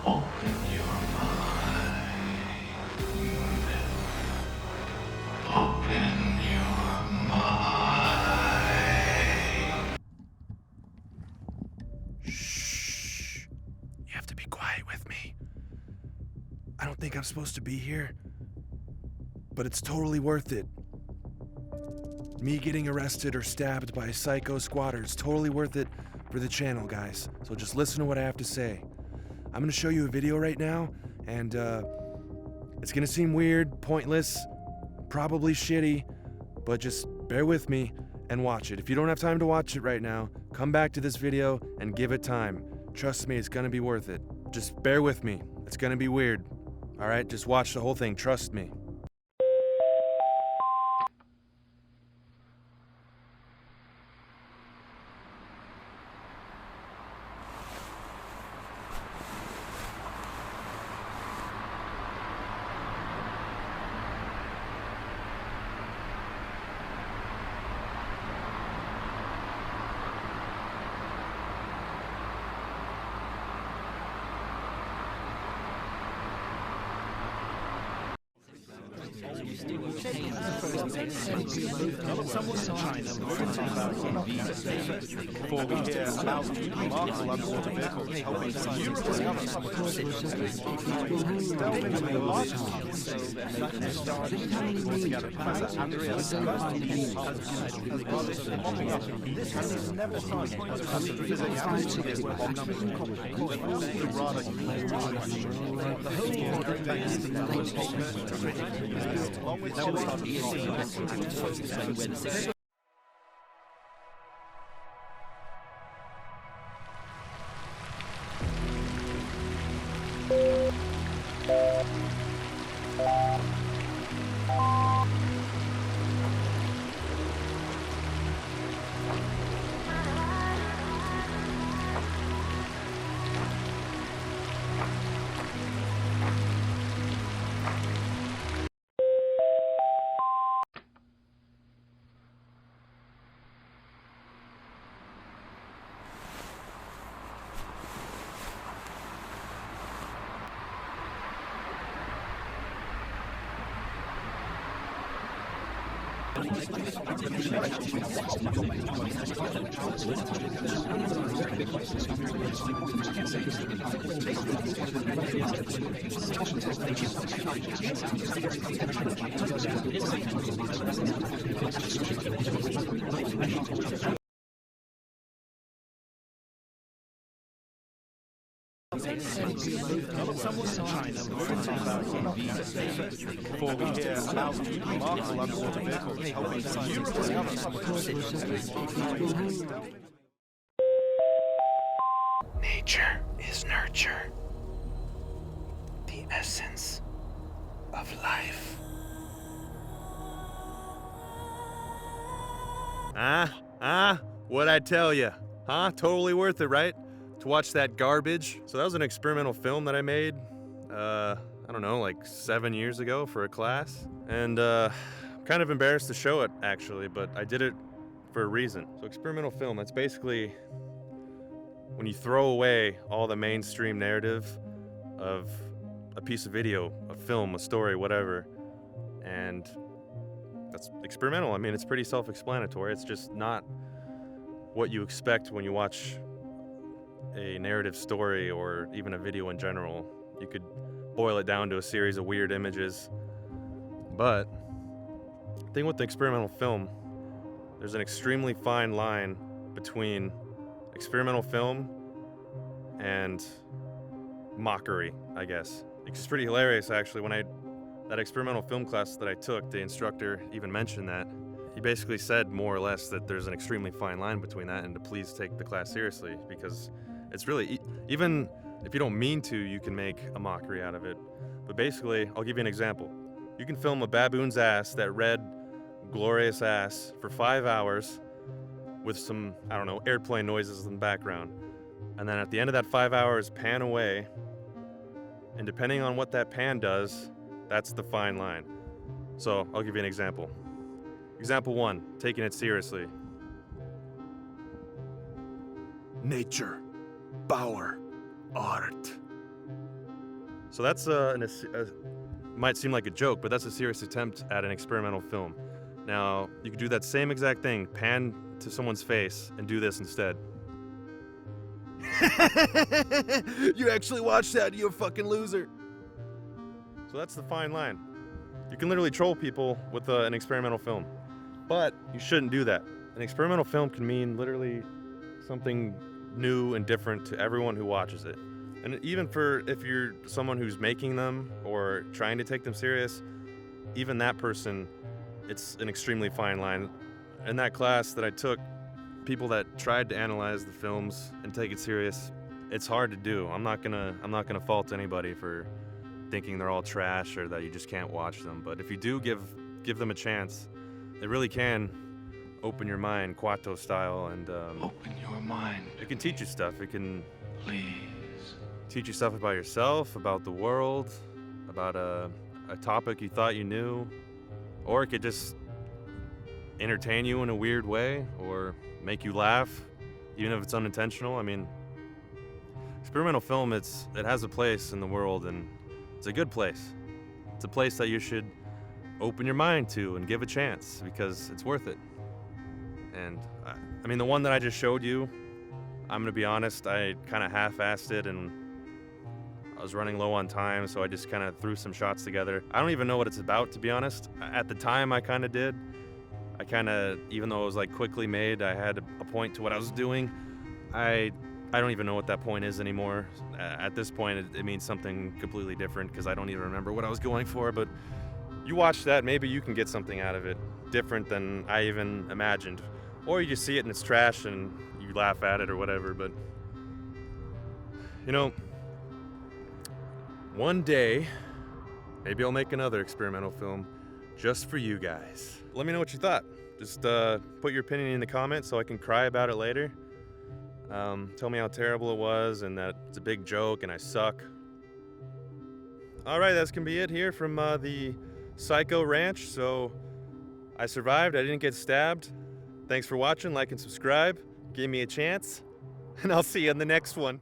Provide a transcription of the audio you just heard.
Open your mind. Open your mind. Shh. You have to be quiet with me. I don't think I'm supposed to be here, but it's totally worth it. Me getting arrested or stabbed by a psycho squatter is totally worth it for the channel, guys. So just listen to what I have to say. I'm gonna show you a video right now, and it's gonna seem weird, pointless, probably shitty, but just bear with me and watch it. If you don't have time to watch it right now, come back to this video and give it time. Trust me, it's gonna be worth it. Just bear with me. It's gonna be weird. All right, just watch the whole thing, trust me. Before we hear about remarkable underwater vehicles helping to delving into the largest altogether, Professor Andrea mopping up this never seen physics rather before we hear about remarkable underwater vehicles helping to Nature is nurture. The essence of life. What'd I tell you? Huh? Totally worth it, right? To watch that garbage. So that was an experimental film that I made, I don't know, like 7 years ago for a class. And I'm kind of embarrassed to show it, actually, but I did it for a reason. So experimental film, that's basically when you throw away all the mainstream narrative of a piece of video, a film, a story, whatever, and that's experimental. I mean, it's pretty self-explanatory. It's just not what you expect when you watch a narrative story or even a video in general. You could boil it down to a series of weird images. But the thing with the experimental film, there's an extremely fine line between experimental film and mockery, I guess. It's pretty hilarious, actually. When that experimental film class that I took, the instructor even mentioned that. He basically said more or less that there's an extremely fine line between that and to please take the class seriously, because it's really, even if you don't mean to, you can make a mockery out of it. But basically, I'll give you an example. You can film a baboon's ass, that red, glorious ass, for 5 hours with some, I don't know, airplane noises in the background. And then at the end of that 5 hours, pan away, and depending on what that pan does, that's the fine line. So I'll give you an example. Example 1, taking it seriously. Nature, power, art. So that's might seem like a joke, but that's a serious attempt at an experimental film. Now, you could do that same exact thing, pan to someone's face, and do this instead. You actually watched that, you fucking loser. So that's the fine line. You can literally troll people with an experimental film, but you shouldn't do that. An experimental film can mean literally something new and different to everyone who watches it. And even if you're someone who's making them or trying to take them serious, even that person, it's an extremely fine line. In that class that I took, people that tried to analyze the films and take it serious, it's hard to do. I'm not gonna fault anybody for thinking they're all trash or that you just can't watch them. But if you do give them a chance, it really can open your mind, Quato style, and Open your mind, it can teach you stuff. It can please. teach you stuff about yourself, about the world, about a topic you thought you knew, or it could just entertain you in a weird way or make you laugh, even if it's unintentional. I mean, experimental film, it has a place in the world, and it's a good place. It's a place that you should open your mind to and give a chance because it's worth it. And I mean, the one that I just showed you, I'm gonna be honest, I kind of half-assed it and I was running low on time, so I just kind of threw some shots together. I don't even know what it's about, to be honest. At the time, I kind of did. I kind of, even though it was like quickly made, I had a point to what I was doing. I don't even know what that point is anymore. At this point, it means something completely different because I don't even remember what I was going for. But you watch that, maybe you can get something out of it different than I even imagined. Or you just see it and it's trash and you laugh at it or whatever. But, you know, one day, maybe I'll make another experimental film just for you guys. Let me know what you thought. Just put your opinion in the comments so I can cry about it later. Tell me how terrible it was and that it's a big joke and I suck. Alright, that's gonna be it here from the Psycho Ranch. So I survived, I didn't get stabbed. Thanks for watching, like and subscribe. Give me a chance, and I'll see you in the next one.